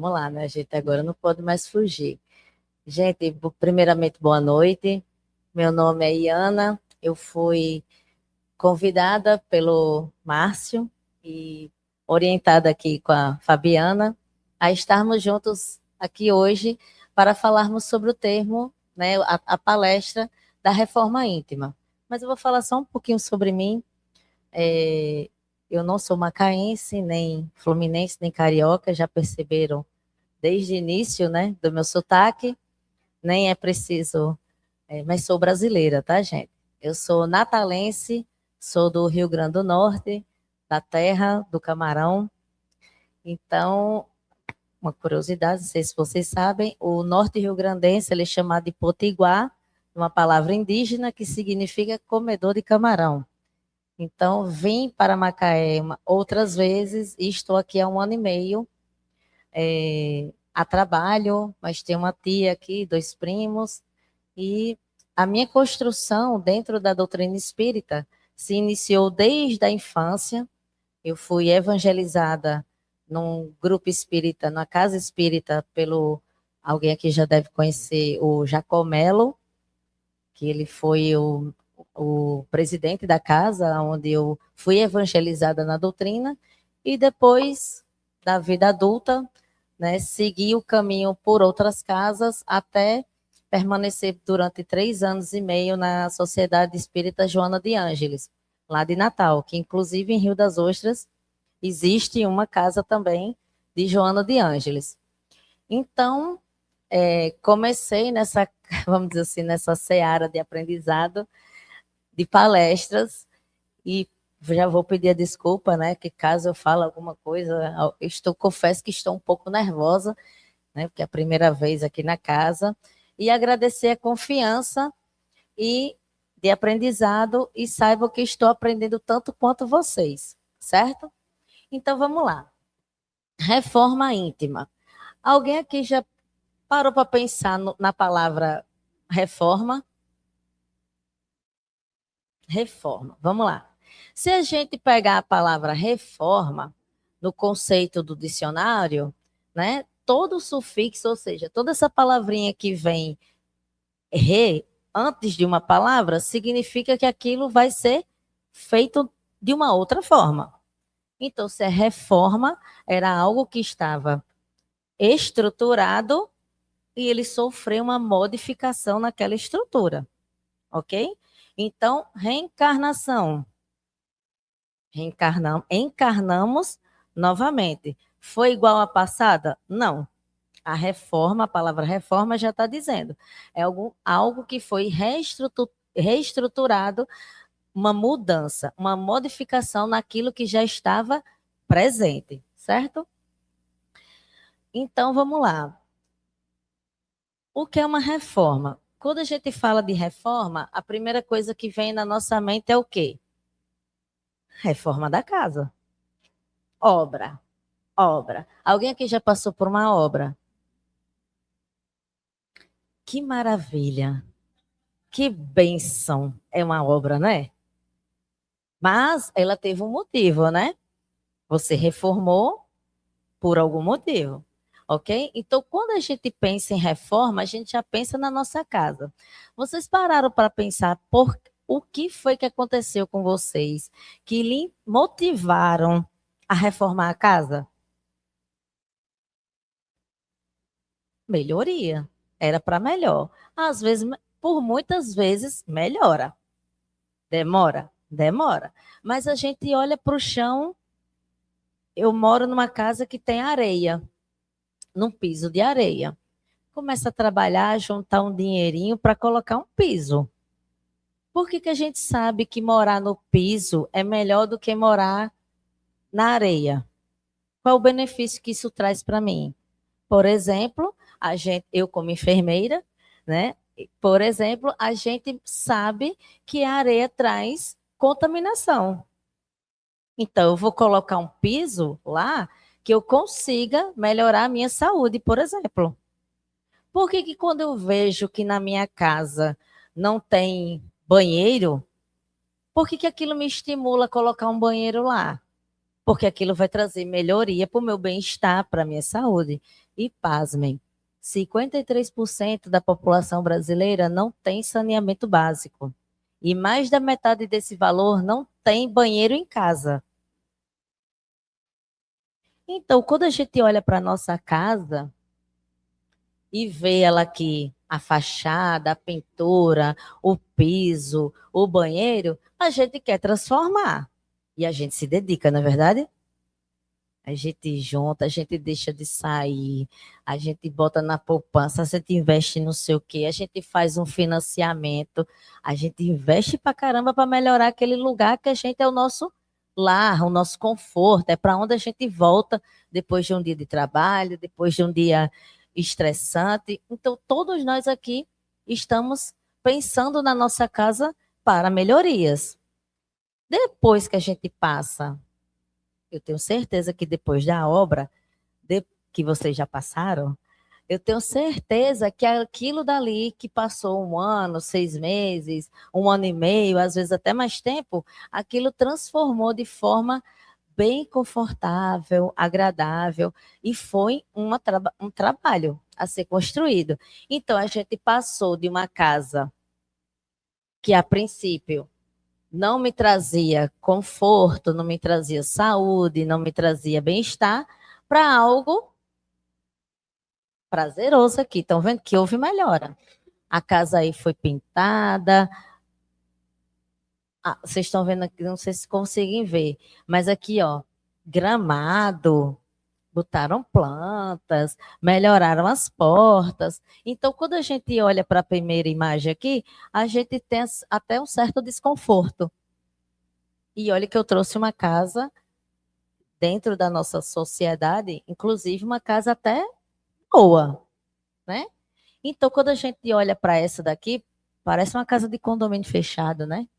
Vamos lá, né, gente? Agora não pode mais fugir. Gente, primeiramente, boa noite. Meu nome é Iana. Eu fui convidada pelo Márcio e orientada aqui com a Fabiana a estarmos juntos aqui hoje para falarmos sobre o termo, né, a palestra da reforma íntima. Mas eu vou falar só um pouquinho sobre mim. É, eu não sou macaense, nem fluminense, nem carioca, já perceberam desde o início, né, do meu sotaque, nem é preciso, mas sou brasileira, tá, gente? Eu sou natalense, sou do Rio Grande do Norte, da terra do camarão. Então, uma curiosidade, não sei se vocês sabem, o norte rio-grandense ele é chamado de potiguar, uma palavra indígena que significa comedor de camarão. Então, vim para Macaé outras vezes e estou aqui há 1 ano e meio, a trabalho, mas tenho uma tia aqui, 2 primos, e a minha construção dentro da doutrina espírita se iniciou desde a infância. Eu fui evangelizada num grupo espírita, na casa espírita, pelo alguém aqui já deve conhecer o Jacomelo, que ele foi o presidente da casa, onde eu fui evangelizada na doutrina, e depois da vida adulta, né, segui o caminho por outras casas até permanecer durante 3 anos e meio na Sociedade Espírita Joana de Ângeles, lá de Natal, que inclusive em Rio das Ostras existe uma casa também de Joana de Ângeles. Então, comecei nessa, vamos dizer assim, nessa seara de aprendizado, de palestras, e já vou pedir a desculpa, né, que caso eu fale alguma coisa, confesso que estou um pouco nervosa, né, porque é a primeira vez aqui na casa, e agradecer a confiança e de aprendizado, e saibam que estou aprendendo tanto quanto vocês, certo? Então, vamos lá. Reforma íntima. Alguém aqui já parou para pensar na palavra reforma? Reforma. Vamos lá. Se a gente pegar a palavra reforma no conceito do dicionário, né? Todo sufixo, ou seja, toda essa palavrinha que vem re antes de uma palavra, significa que aquilo vai ser feito de uma outra forma. Então, se é reforma, era algo que estava estruturado e ele sofreu uma modificação naquela estrutura, ok? Então, reencarnação. Encarnamos novamente. Foi igual à passada? Não. A reforma, a palavra reforma já está dizendo. É algo que foi reestruturado, uma mudança, uma modificação naquilo que já estava presente, certo? Então, vamos lá. O que é uma reforma? Quando a gente fala de reforma, a primeira coisa que vem na nossa mente é o quê? Reforma da casa. Obra. Obra. Alguém aqui já passou por uma obra? Que maravilha. Que bênção. É uma obra, né? Mas ela teve um motivo, né? Você reformou por algum motivo. Ok? Então, quando a gente pensa em reforma, a gente já pensa na nossa casa. Vocês pararam para pensar por o que foi que aconteceu com vocês que lhe motivaram a reformar a casa? Melhoria. Era para melhor. Às vezes, por muitas vezes, melhora. Demora? Demora. Mas a gente olha para o chão. Eu moro numa casa que tem areia, num piso de areia. Começa a trabalhar, juntar um dinheirinho para colocar um piso. Por que a gente sabe que morar no piso é melhor do que morar na areia? Qual o benefício que isso traz para mim? Por exemplo, eu como enfermeira, né? Por exemplo, a gente sabe que a areia traz contaminação. Então, eu vou colocar um piso lá que eu consiga melhorar a minha saúde, por exemplo. Por que que quando eu vejo que na minha casa não tem banheiro, por que que aquilo me estimula a colocar um banheiro lá? Porque aquilo vai trazer melhoria para o meu bem-estar, para a minha saúde. E pasmem, 53% da população brasileira não tem saneamento básico. E mais da metade desse valor não tem banheiro em casa. Então, quando a gente olha para a nossa casa e vê ela aqui, a fachada, a pintura, o piso, o banheiro, a gente quer transformar. E a gente se dedica, não é verdade? A gente junta, a gente deixa de sair, a gente bota na poupança, a gente investe no sei o quê, a gente faz um financiamento, a gente investe pra caramba para melhorar aquele lugar que a gente é o nosso lar, o nosso conforto, é para onde a gente volta depois de um dia de trabalho, depois de um dia estressante. Então, todos nós aqui estamos pensando na nossa casa para melhorias. Depois que a gente passa, eu tenho certeza que depois da obra, que vocês já passaram, eu tenho certeza que aquilo dali que passou 1 ano, 6 meses, 1 ano e meio, às vezes até mais tempo, aquilo transformou de forma bem confortável, agradável, e foi um trabalho a ser construído. Então, a gente passou de uma casa que, a princípio, não me trazia conforto, não me trazia saúde, não me trazia bem-estar, para algo prazeroso aqui. Estão vendo que houve melhora. A casa aí foi pintada. Ah, vocês estão vendo aqui, não sei se conseguem ver, mas aqui, ó, gramado, botaram plantas, melhoraram as portas. Então, quando a gente olha para a primeira imagem aqui, a gente tem até um certo desconforto. E olha que eu trouxe uma casa dentro da nossa sociedade, inclusive uma casa até boa, né? Então, quando a gente olha para essa daqui, parece uma casa de condomínio fechado, né?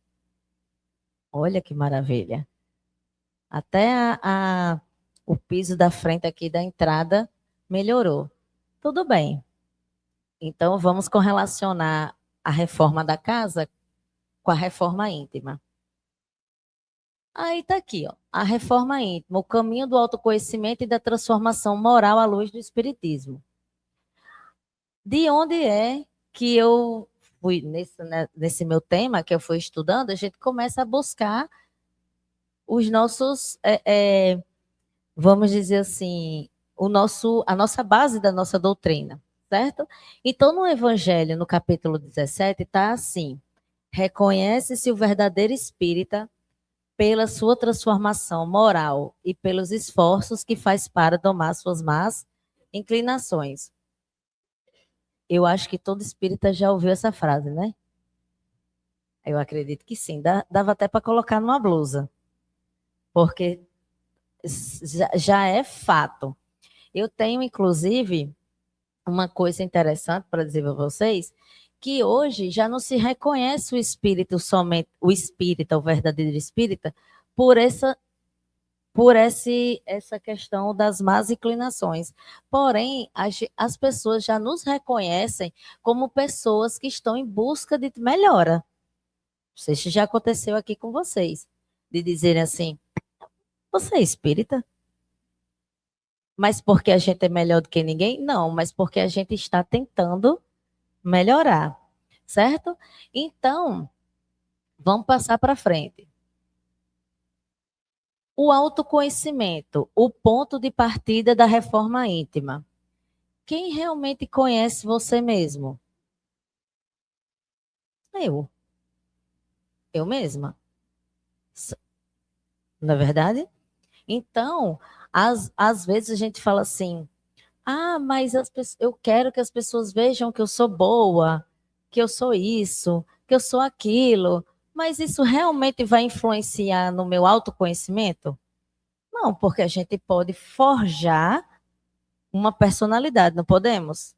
Olha que maravilha. Até o piso da frente aqui da entrada melhorou. Tudo bem. Então, vamos correlacionar a reforma da casa com a reforma íntima. Aí está aqui, ó, a reforma íntima, o caminho do autoconhecimento e da transformação moral à luz do Espiritismo. De onde é que eu fui, nesse meu tema que eu fui estudando, a gente começa a buscar os nossos, vamos dizer assim, a nossa base da nossa doutrina, certo? Então, no Evangelho, no capítulo 17, está assim: reconhece-se o verdadeiro espírita pela sua transformação moral e pelos esforços que faz para domar suas más inclinações. Eu acho que todo espírita já ouviu essa frase, né? Eu acredito que sim. Dava até para colocar numa blusa, porque já é fato. Eu tenho, inclusive, uma coisa interessante para dizer para vocês, que hoje já não se reconhece o espírito somente, o espírita, o verdadeiro espírita, por essa questão das más inclinações. Porém, as pessoas já nos reconhecem como pessoas que estão em busca de melhora. Não sei se já aconteceu aqui com vocês, de dizerem assim: você é espírita? Mas porque a gente é melhor do que ninguém? Não, mas porque a gente está tentando melhorar, certo? Então, vamos passar para frente. O autoconhecimento, o ponto de partida da reforma íntima. Quem realmente conhece você mesmo? Eu. Eu mesma. Não é verdade? Então, às vezes a gente fala assim: ah, mas eu quero que as pessoas vejam que eu sou boa, que eu sou isso, que eu sou aquilo. Mas isso realmente vai influenciar no meu autoconhecimento? Não, porque a gente pode forjar uma personalidade, não podemos?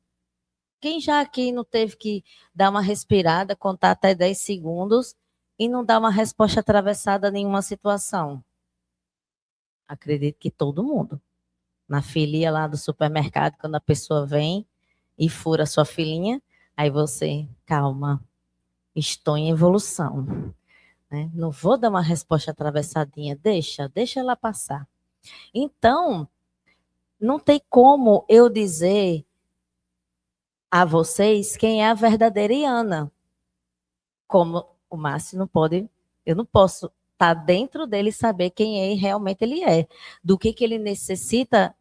Quem já aqui não teve que dar uma respirada, contar até 10 segundos e não dar uma resposta atravessada a nenhuma situação? Acredito que todo mundo. Na filinha lá do supermercado, quando a pessoa vem e fura a sua filinha, aí você, calma, estou em evolução. Né? Não vou dar uma resposta atravessadinha, deixa ela passar. Então, não tem como eu dizer a vocês quem é a verdadeira Iana. Como o Márcio não pode, eu não posso estar dentro dele e saber quem realmente ele é, do que ele necessita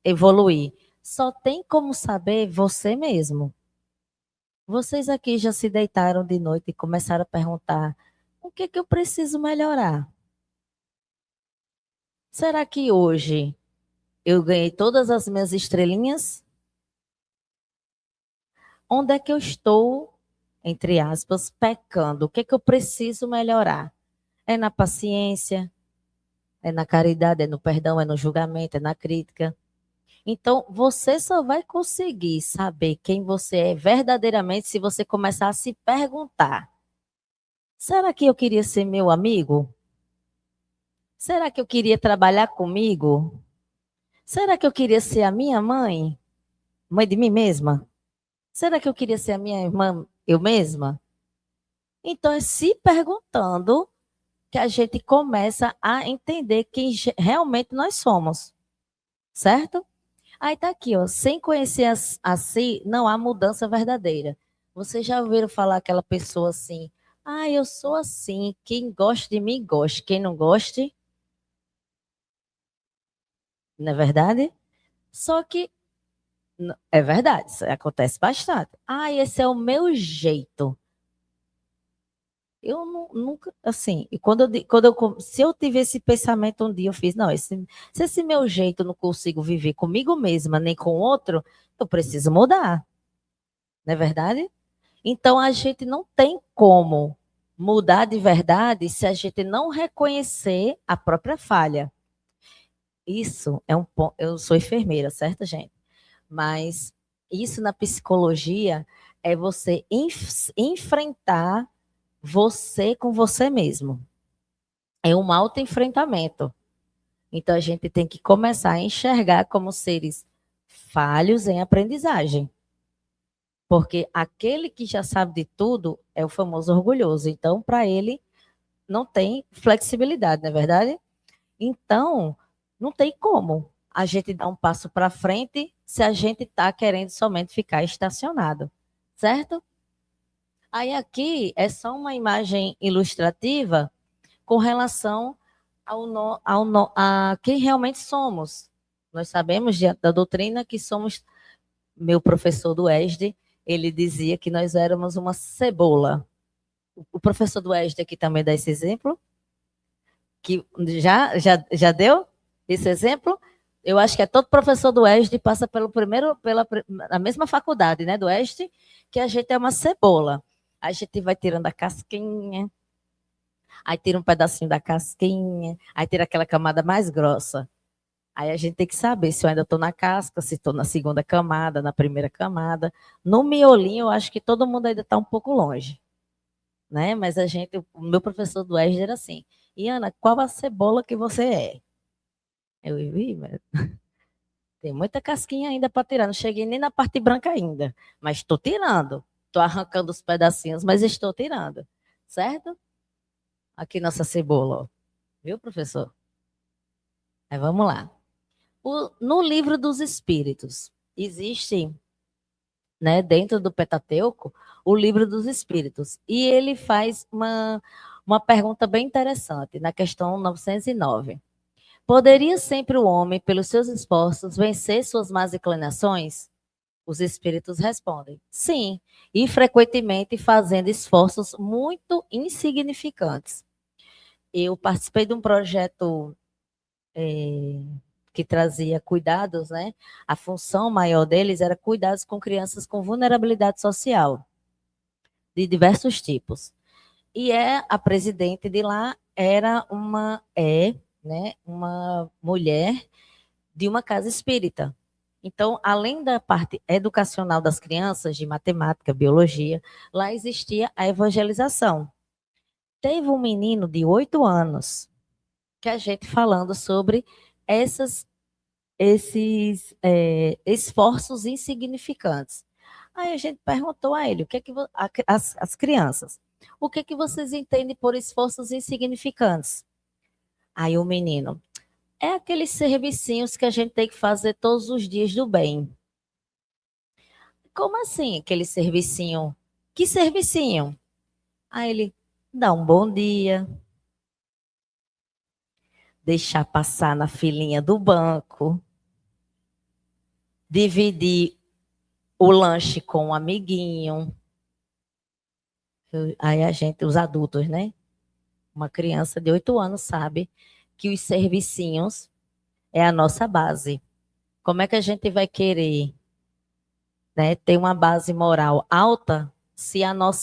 evoluir. Só tem como saber você mesmo. Vocês aqui já se deitaram de noite e começaram a perguntar: o que eu preciso melhorar? Será que hoje eu ganhei todas as minhas estrelinhas? Onde é que eu estou, entre aspas, pecando? O que eu preciso melhorar? É na paciência? É na caridade? É no perdão? É no julgamento? É na crítica? Então, você só vai conseguir saber quem você é verdadeiramente se você começar a se perguntar: será que eu queria ser meu amigo? Será que eu queria trabalhar comigo? Será que eu queria ser a minha mãe? Mãe de mim mesma? Será que eu queria ser a minha irmã eu mesma? Então, é se perguntando que a gente começa a entender quem realmente nós somos, certo? Aí tá aqui, ó, sem conhecer a si, não há mudança verdadeira. Vocês já ouviram falar aquela pessoa assim: ah, eu sou assim, quem gosta de mim, gosta, quem não goste, não é verdade? Só que, é verdade, isso acontece bastante. Ah, esse é o meu jeito. Eu nunca, assim, e se eu tive esse pensamento um dia, eu fiz: não, se esse meu jeito eu não consigo viver comigo mesma, nem com outro, eu preciso mudar, não é verdade? Então, a gente não tem como mudar de verdade se a gente não reconhecer a própria falha. Isso é um ponto. Eu sou enfermeira, certo, gente? Mas isso na psicologia é você enfrentar você com você mesmo. É um autoenfrentamento. Então, a gente tem que começar a enxergar como seres falhos em aprendizagem. Porque aquele que já sabe de tudo é o famoso orgulhoso. Então, para ele, não tem flexibilidade, não é verdade? Então, não tem como a gente dar um passo para frente se a gente está querendo somente ficar estacionado, certo? Aí aqui é só uma imagem ilustrativa com relação a quem realmente somos. Nós sabemos da doutrina que somos, meu professor do ESD, ele dizia que nós éramos uma cebola. O professor do ESD aqui também dá esse exemplo, que já deu esse exemplo. Eu acho que é todo professor do ESD passa pela a mesma faculdade, né, do ESD, que a gente é uma cebola. A gente vai tirando a casquinha, aí tira um pedacinho da casquinha, aí tira aquela camada mais grossa. Aí a gente tem que saber se eu ainda estou na casca, se estou na segunda camada, na primeira camada. No miolinho, eu acho que todo mundo ainda está um pouco longe, né? Mas o meu professor do ESD era assim: Iana, qual a cebola que você é? Eu vi, mas tem muita casquinha ainda para tirar. Não cheguei nem na parte branca ainda, mas estou tirando. Estou arrancando os pedacinhos, mas estou tirando, certo? Aqui nossa cebola, ó. Viu, professor? Aí vamos lá. No livro dos Espíritos, existe, né, dentro do Pentateuco, o livro dos Espíritos. E ele faz uma pergunta bem interessante, na questão 909. Poderia sempre o homem, pelos seus esforços, vencer suas más inclinações? Os espíritos respondem: sim, e frequentemente fazendo esforços muito insignificantes. Eu participei de um projeto que trazia cuidados, né? A função maior deles era cuidados com crianças com vulnerabilidade social, de diversos tipos. E a presidente de lá era né, uma mulher de uma casa espírita. Então, além da parte educacional das crianças, de matemática, biologia, lá existia a evangelização. Teve um menino de 8 anos que a gente falando sobre esses esforços insignificantes. Aí a gente perguntou a ele, o que é que as crianças, o que é que vocês entendem por esforços insignificantes? Aí o menino, É aqueles servicinhos que a gente tem que fazer todos os dias do bem. Como assim, aquele servicinho? Que servicinho? Aí ele dá um bom dia, deixar passar na filinha do banco, dividir o lanche com um amiguinho. Aí a gente, os adultos, né? Uma criança de 8 anos sabe que os servicinhos é a nossa base. Como é que a gente vai querer, né, ter uma base moral alta se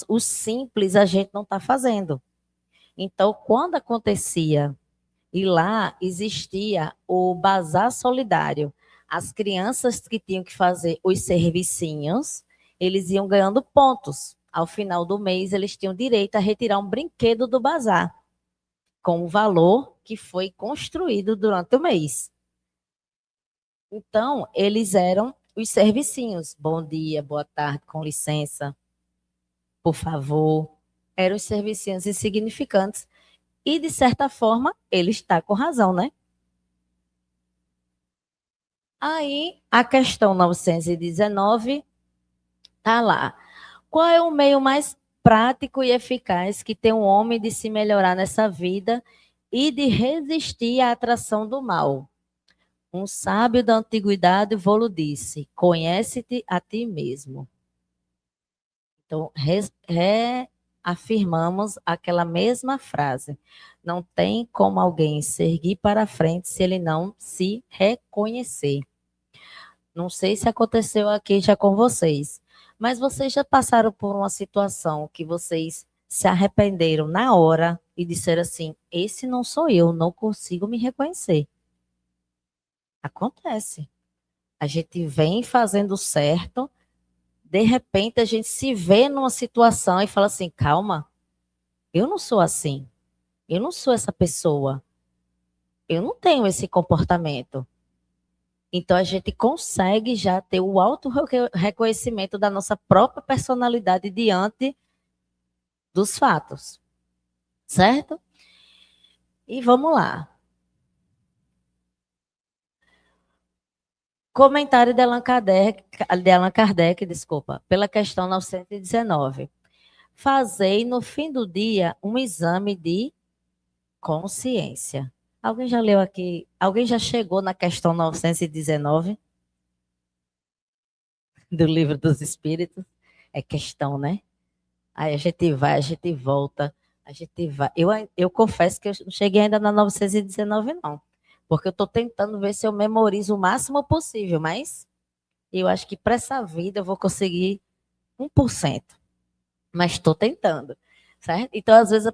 o simples a gente não está fazendo? Então, quando acontecia, e lá existia o bazar solidário, as crianças que tinham que fazer os servicinhos, eles iam ganhando pontos. Ao final do mês, eles tinham direito a retirar um brinquedo do bazar, com o valor que foi construído durante o mês. Então, eles eram os servicinhos. Bom dia, boa tarde, com licença, por favor. Eram os servicinhos insignificantes. E, de certa forma, ele está com razão, né? Aí, a questão 919 está lá. Qual é o meio mais prático e eficaz que tem um homem de se melhorar nessa vida e de resistir à atração do mal? Um sábio da antiguidade vô-lo disse: conhece-te a ti mesmo. Então, reafirmamos aquela mesma frase. Não tem como alguém seguir para frente se ele não se reconhecer. Não sei se aconteceu aqui já com vocês, mas vocês já passaram por uma situação que vocês se arrependeram na hora e disseram assim: esse não sou eu, não consigo me reconhecer. Acontece. A gente vem fazendo certo, de repente a gente se vê numa situação e fala assim: calma, eu não sou assim, eu não sou essa pessoa, eu não tenho esse comportamento. Então a gente consegue já ter o auto-reconhecimento da nossa própria personalidade diante dos fatos, certo? E vamos lá. Comentário de Allan Kardec, desculpa, pela questão 919. Fazei no fim do dia um exame de consciência. Alguém já leu aqui? Alguém já chegou na questão 919 do Livro dos Espíritos? É questão, né? Aí a gente vai, a gente volta, a gente vai. Eu confesso que eu não cheguei ainda na 919, não. Porque eu estou tentando ver se eu memorizo o máximo possível, mas eu acho que para essa vida eu vou conseguir 1%. Mas estou tentando, certo? Então, às vezes,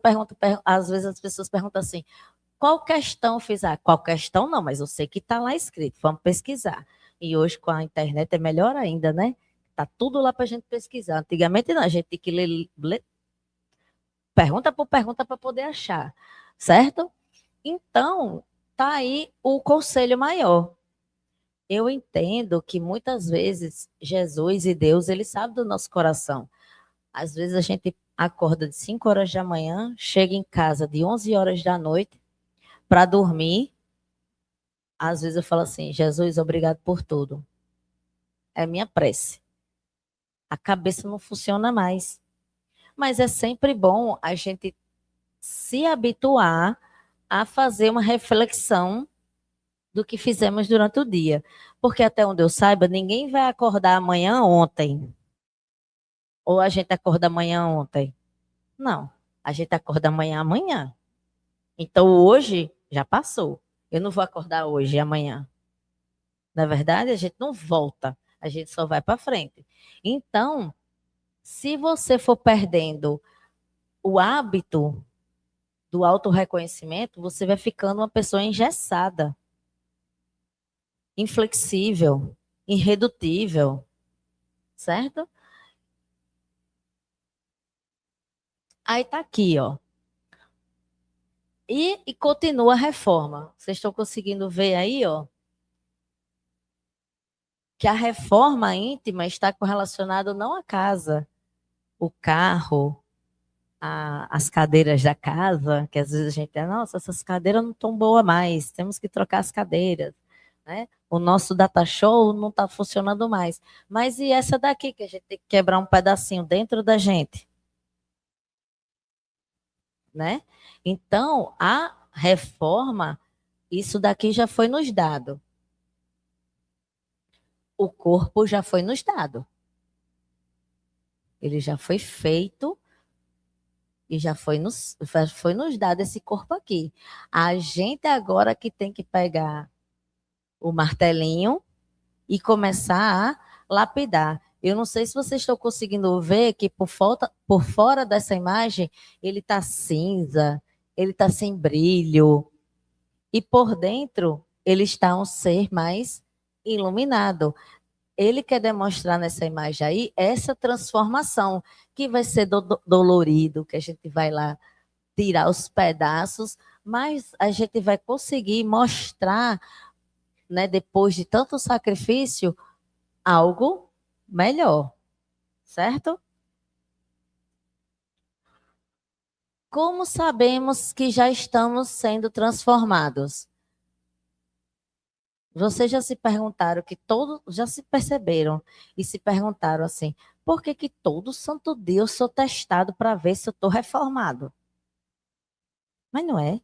às vezes as pessoas perguntam assim: qual questão fiz? Ah, qual questão não, mas eu sei que está lá escrito, vamos pesquisar. E hoje com a internet é melhor ainda, né? Tá tudo lá para a gente pesquisar. Antigamente não, a gente tinha que ler pergunta por pergunta para poder achar, certo? Então, tá aí o conselho maior. Eu entendo que muitas vezes Jesus e Deus, ele sabe do nosso coração. Às vezes a gente acorda de 5 horas da manhã, chega em casa de 11 horas da noite para dormir. Às vezes eu falo assim: Jesus, obrigado por tudo. É minha prece. A cabeça não funciona mais. Mas é sempre bom a gente se habituar a fazer uma reflexão do que fizemos durante o dia. Porque até onde eu saiba, ninguém vai acordar amanhã ontem. Ou a gente acorda amanhã ontem. Não. A gente acorda amanhã amanhã. Então hoje já passou. Eu não vou acordar hoje e amanhã. Na verdade, a gente não volta. A gente só vai para frente. Então, se você for perdendo o hábito do autorreconhecimento, você vai ficando uma pessoa engessada, inflexível, irredutível, certo? Aí tá aqui, ó. E continua a reforma. Vocês estão conseguindo ver aí, ó, que a reforma íntima está correlacionada não à casa, o carro, as cadeiras da casa, que às vezes a gente pensa, nossa, essas cadeiras não estão boas mais, temos que trocar as cadeiras, né? O nosso data show não está funcionando mais. Mas e essa daqui, que a gente tem que quebrar um pedacinho dentro da gente, né? Então, a reforma, isso daqui já foi nos dado. O corpo já foi nos dado. Ele já foi feito e foi nos dado esse corpo aqui. A gente agora que tem que pegar o martelinho e começar a lapidar. Eu não sei se vocês estão conseguindo ver que por fora dessa imagem ele está cinza, ele está sem brilho, e por dentro ele está um ser mais iluminado. Ele quer demonstrar nessa imagem aí essa transformação, que vai ser dolorido, que a gente vai lá tirar os pedaços, mas a gente vai conseguir mostrar, né, depois de tanto sacrifício, algo melhor, certo? Como sabemos que já estamos sendo transformados? Vocês já se perguntaram que todos já se perceberam e se perguntaram assim: por que que todo santo dia eu sou testado para ver se eu estou reformado? Mas não é.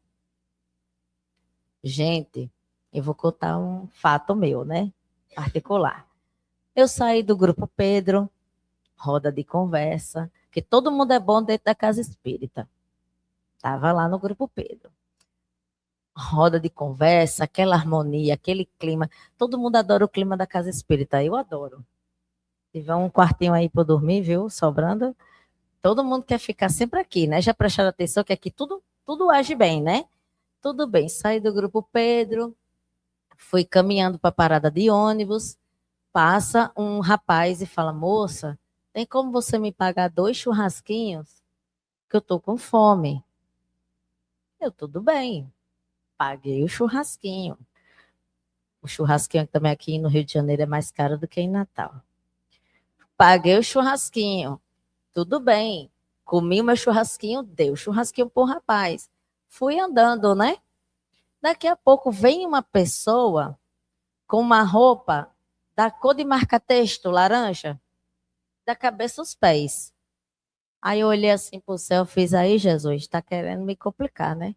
Gente, eu vou contar um fato meu, né? Particular. Eu saí do grupo Pedro, roda de conversa, que todo mundo é bom dentro da casa espírita. Tava lá no grupo Pedro. Roda de conversa, aquela harmonia, aquele clima. Todo mundo adora o clima da casa espírita. Eu adoro. Se tiver um quartinho aí para dormir, viu? Sobrando. Todo mundo quer ficar sempre aqui, né? Já prestaram atenção que aqui tudo age bem, né? Tudo bem. Saí do grupo Pedro, fui caminhando para a parada de ônibus. Passa um rapaz e fala: moça, tem como você me pagar 2 churrasquinhos? Que eu tô com fome. Eu, tudo bem. Paguei o churrasquinho. O churrasquinho também aqui no Rio de Janeiro é mais caro do que em Natal. Paguei o churrasquinho. Tudo bem. Comi o meu churrasquinho, dei o churrasquinho pro rapaz. Fui andando, né? Daqui a pouco vem uma pessoa com uma roupa da cor de marca-texto, laranja, da cabeça aos pés. Aí eu olhei assim pro céu, fiz aí, Jesus, tá querendo me complicar, né?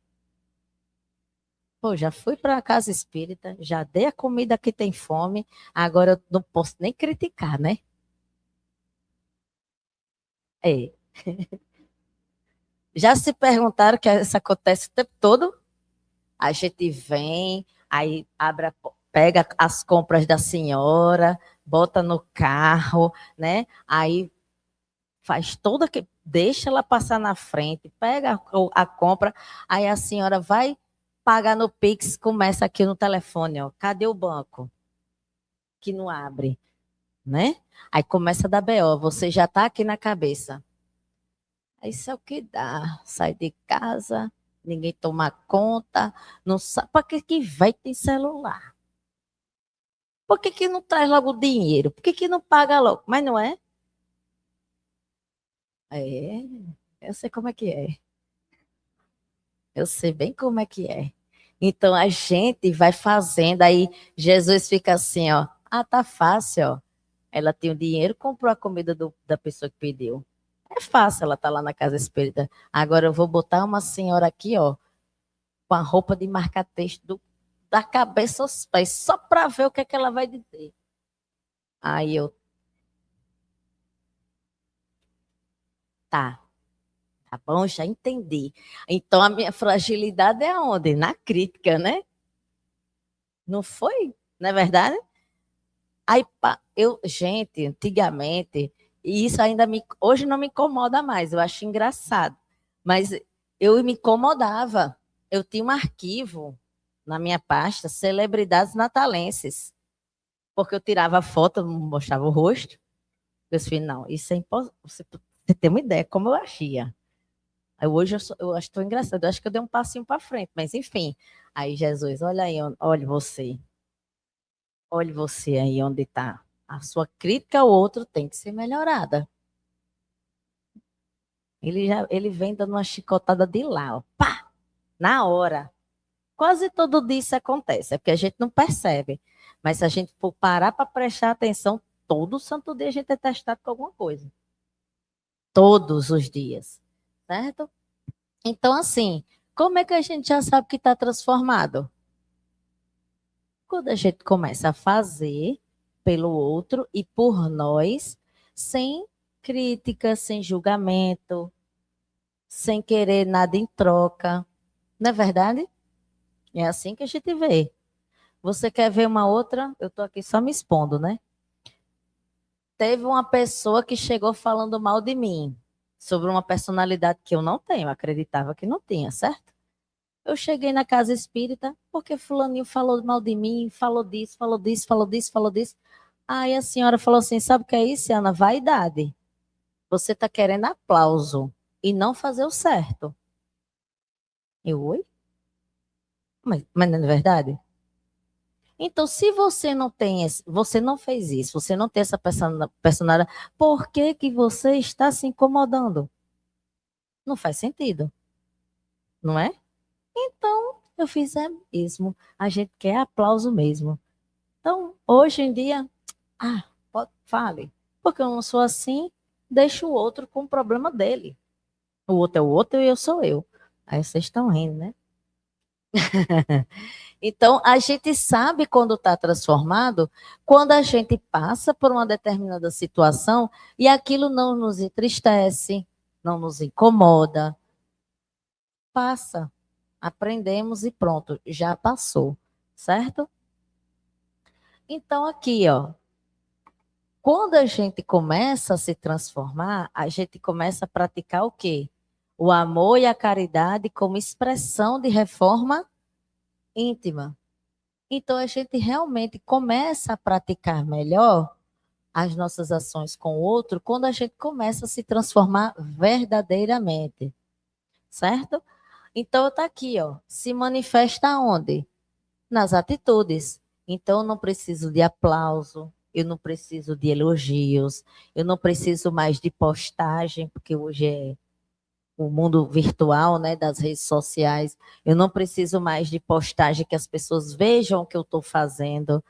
Pô, já fui para a casa espírita, já dei a comida que tem fome, agora eu não posso nem criticar, né? É. Já se perguntaram que isso acontece o tempo todo? A gente vem, aí pega as compras da senhora, bota no carro, né? Aí faz toda que deixa ela passar na frente, pega a compra, aí a senhora vai pagar no Pix, começa aqui no telefone, ó. Cadê o banco? Que não abre, né? Aí começa a dar BO, você já tá aqui na cabeça. Isso é o que dá. Sai de casa, ninguém toma conta, não sabe para que vai ter celular. Por que não traz logo o dinheiro? Por que não paga logo? Mas não é? É, eu sei como é que é. Eu sei bem como é que é. Então a gente vai fazendo, aí Jesus fica assim, ó. Ah, tá fácil, ó. Ela tem o dinheiro, comprou a comida da pessoa que pediu. É fácil, ela tá lá na casa espírita. Agora eu vou botar uma senhora aqui, ó, com a roupa de marca-texto da cabeça aos pés, só para ver o que é que ela vai dizer. Aí eu, tá, tá bom, já entendi. Então a minha fragilidade é aonde? Na crítica, né? Não foi? Não é verdade? Aí, gente, antigamente, e isso ainda hoje não me incomoda mais, eu acho engraçado. Mas eu me incomodava. Eu tinha um arquivo na minha pasta, celebridades natalenses, porque eu tirava foto, mostrava o rosto. Eu disse, não, isso é impossível. Você tem uma ideia como eu achia. Aí hoje eu acho tão engraçado, eu acho que eu dei um passinho para frente, mas enfim. Aí Jesus, olha aí, olhe você aí onde está. A sua crítica ao outro tem que ser melhorada. Ele vem dando uma chicotada de lá, ó, pá, na hora. Quase todo dia isso acontece, é porque a gente não percebe. Mas se a gente for parar para prestar atenção, todo santo dia a gente é testado com alguma coisa. Todos os dias, certo? Então, assim, como é que a gente já sabe que está transformado? Quando a gente começa a fazer pelo outro e por nós, sem crítica, sem julgamento, sem querer nada em troca. Não é verdade? É assim que a gente vê. Você quer ver uma outra? Eu estou aqui só me expondo, né? Teve uma pessoa que chegou falando mal de mim, sobre uma personalidade que eu não tenho, acreditava que não tinha, certo? Eu cheguei na casa espírita porque fulaninho falou mal de mim, falou disso, falou disso, falou disso, falou disso. Aí a senhora falou assim, sabe o que é isso, Ana? Vaidade. Você está querendo aplauso e não fazer o certo. Eu, oi? Mas não é verdade? Então, se você não tem, você não fez isso, você não tem essa personalidade, por que que você está se incomodando? Não faz sentido, não é? Então, eu fiz é mesmo. A gente quer aplauso mesmo. Então, hoje em dia, fale. Porque eu não sou assim, deixa o outro com o problema dele. O outro é o outro e eu sou eu. Aí vocês estão rindo, né? Então, a gente sabe quando está transformado, quando a gente passa por uma determinada situação e aquilo não nos entristece, não nos incomoda. Passa, aprendemos e pronto, já passou, certo? Então, aqui, ó, quando a gente começa a se transformar, a gente começa a praticar o quê? O amor e a caridade como expressão de reforma íntima. Então, a gente realmente começa a praticar melhor as nossas ações com o outro quando a gente começa a se transformar verdadeiramente, certo? Então, está aqui, ó, se manifesta onde? Nas atitudes. Então, eu não preciso de aplauso, eu não preciso de elogios, eu não preciso mais de postagem, porque hoje é o mundo virtual, né, das redes sociais. Eu não preciso mais de postagem que as pessoas vejam o que eu estou fazendo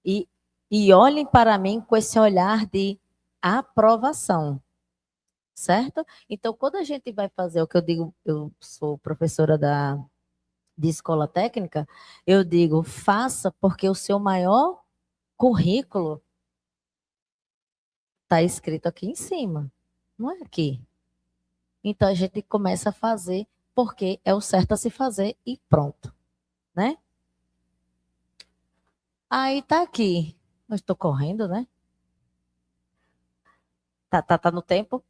e, e olhem para mim com esse olhar de aprovação, certo? Então, quando a gente vai fazer o que eu digo, eu sou professora de escola técnica, eu digo, faça porque o seu maior currículo está escrito aqui em cima, não é aqui. Então, a gente começa a fazer porque é o certo a se fazer e pronto, né? Aí tá aqui. Eu estou correndo, né? Tá no tempo.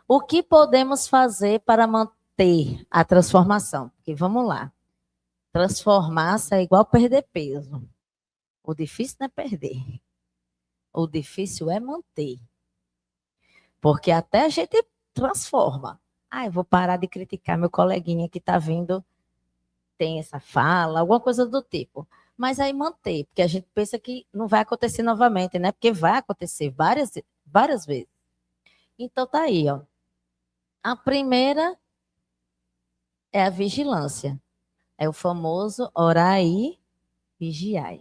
O que podemos fazer para manter a transformação? Porque vamos lá. Transformar-se é igual perder peso. O difícil não é perder. O difícil é manter. Porque até a gente transforma. Ah, eu vou parar de criticar meu coleguinha que está vindo, tem essa fala, alguma coisa do tipo. Mas aí manter, porque a gente pensa que não vai acontecer novamente, né? Porque vai acontecer várias vezes. Então tá aí, ó. A primeira é a vigilância. É o famoso orar e vigiar.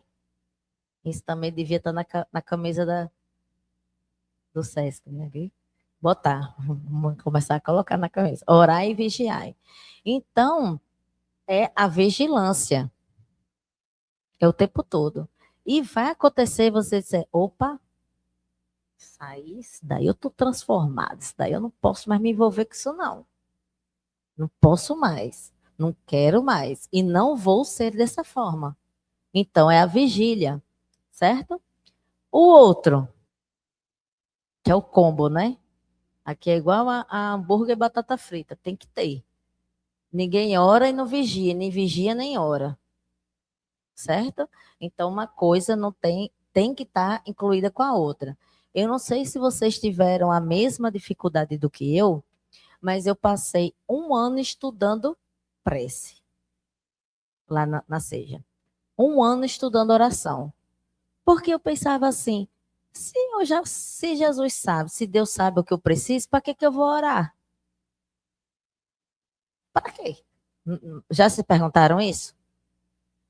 Isso também devia estar na camisa do Sesc, né? Botar, vamos começar a colocar na camisa. Orar e vigiar. Então, é a vigilância. É o tempo todo. E vai acontecer você dizer, opa, isso daí eu estou transformado, isso daí eu não posso mais me envolver com isso, não. Não posso mais, não quero mais. E não vou ser dessa forma. Então, é a vigília, certo? O outro, que é o combo, né? Aqui é igual a hambúrguer e batata frita, tem que ter. Ninguém ora e não vigia, nem vigia nem ora, certo? Então, uma coisa não tem que estar incluída com a outra. Eu não sei se vocês tiveram a mesma dificuldade do que eu, mas eu passei um ano estudando prece, lá na Seja. Um ano estudando oração. Porque eu pensava assim, se Jesus sabe, se Deus sabe o que eu preciso, para que eu vou orar? Para quê? Já se perguntaram isso?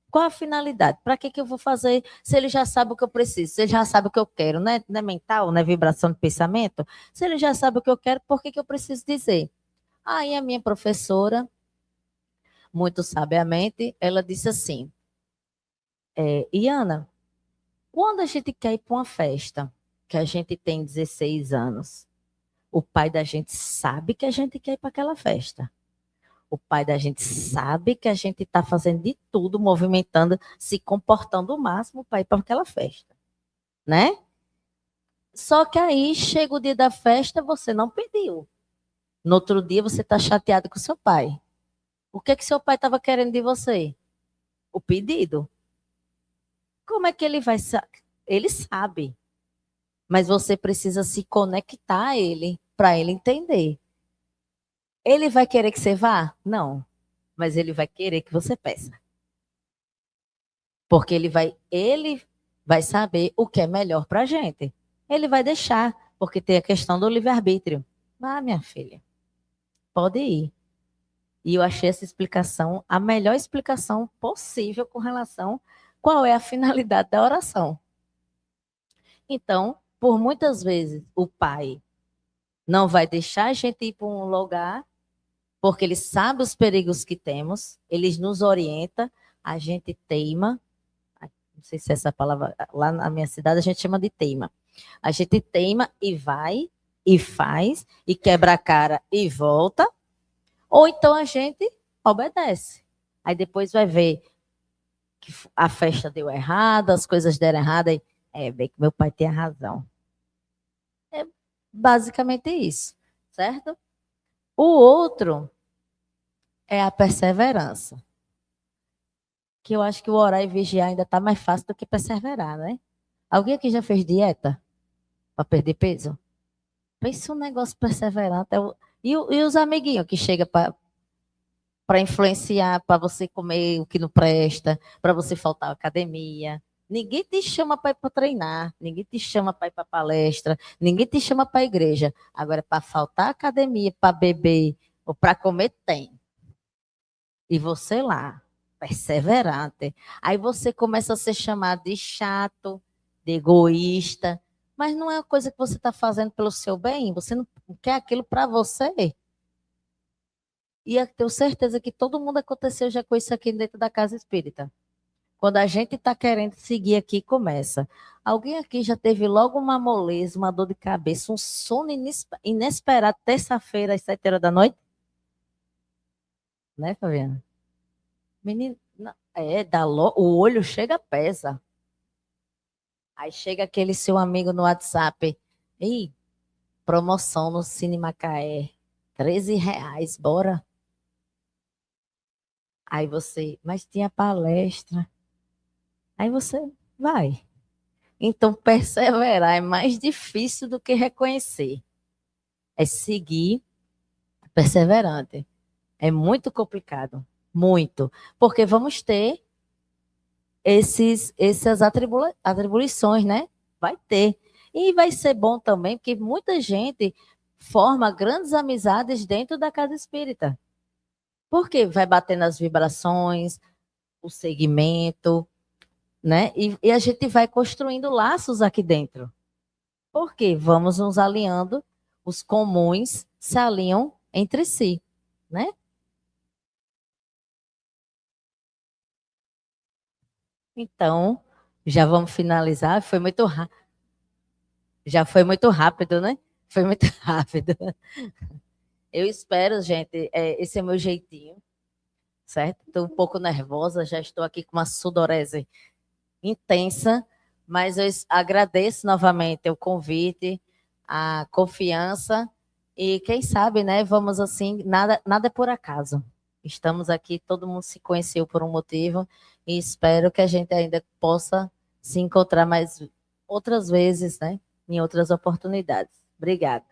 Qual a finalidade? Para que eu vou fazer se ele já sabe o que eu preciso? Se ele já sabe o que eu quero, né? Não é mental, não é vibração de pensamento? Se ele já sabe o que eu quero, por que eu preciso dizer? Aí a minha professora, muito sabiamente, ela disse assim, Iana, quando a gente quer ir para uma festa, que a gente tem 16 anos, o pai da gente sabe que a gente quer ir para aquela festa. O pai da gente sabe que a gente está fazendo de tudo, movimentando, se comportando o máximo para ir para aquela festa, né? Só que aí chega o dia da festa, você não pediu. No outro dia você está chateado com seu pai. O que que seu pai estava querendo de você? O pedido. Como é que ele vai saber? Ele sabe, mas você precisa se conectar a ele para ele entender. Ele vai querer que você vá? Não, mas ele vai querer que você peça. Porque ele vai saber o que é melhor para a gente. Ele vai deixar, porque tem a questão do livre-arbítrio. Ah, minha filha, pode ir. E eu achei essa explicação a melhor explicação possível com relação qual é a finalidade da oração. Então, por muitas vezes, o pai não vai deixar a gente ir para um lugar, porque ele sabe os perigos que temos, ele nos orienta, a gente teima. Não sei se essa palavra, lá na minha cidade a gente chama de teima. A gente teima e vai, e faz, e quebra a cara e volta, ou então a gente obedece. Aí depois vai ver que a festa deu errado, as coisas deram errado, e bem que meu pai tem razão. É basicamente isso, certo? O outro é a perseverança, que eu acho que o orar e vigiar ainda está mais fácil do que perseverar, né? Alguém aqui já fez dieta para perder peso? Pensa um negócio perseverante. E os amiguinhos que chegam para influenciar, para você comer o que não presta, para você faltar à academia. Ninguém te chama para ir para treinar, ninguém te chama para ir para palestra, ninguém te chama para a igreja. Agora, para faltar à academia, para beber ou para comer, tem. E você lá, perseverante. Aí você começa a ser chamado de chato, de egoísta, mas não é uma coisa que você está fazendo pelo seu bem, você não quer aquilo para você. E eu tenho certeza que todo mundo aconteceu já com isso aqui dentro da casa espírita. Quando a gente está querendo seguir aqui, começa. Alguém aqui já teve logo uma moleza, uma dor de cabeça, um sono inesperado, terça-feira, às 7 horas da noite? Né, Fabiana? Menina, o olho chega, pesa. Aí chega aquele seu amigo no WhatsApp. Ei, promoção no Cine Macaé. R$ 13, bora. Aí você, mas tinha palestra. Aí você vai. Então, perseverar é mais difícil do que reconhecer. É seguir perseverante. É muito complicado. Muito. Porque vamos ter essas atribuições, né? Vai ter. E vai ser bom também, porque muita gente forma grandes amizades dentro da casa espírita. Porque vai bater nas vibrações, o segmento, né? E a gente vai construindo laços aqui dentro. Porque vamos nos alinhando, os comuns se alinham entre si, né? Então, já vamos finalizar. Já foi muito rápido, né? Foi muito rápido. Eu espero, gente, esse é meu jeitinho, certo? Estou um pouco nervosa, já estou aqui com uma sudorese intensa, mas eu agradeço novamente o convite, a confiança e quem sabe, né? Vamos assim, nada é por acaso. Estamos aqui, todo mundo se conheceu por um motivo e espero que a gente ainda possa se encontrar mais outras vezes, né? Em outras oportunidades. Obrigada.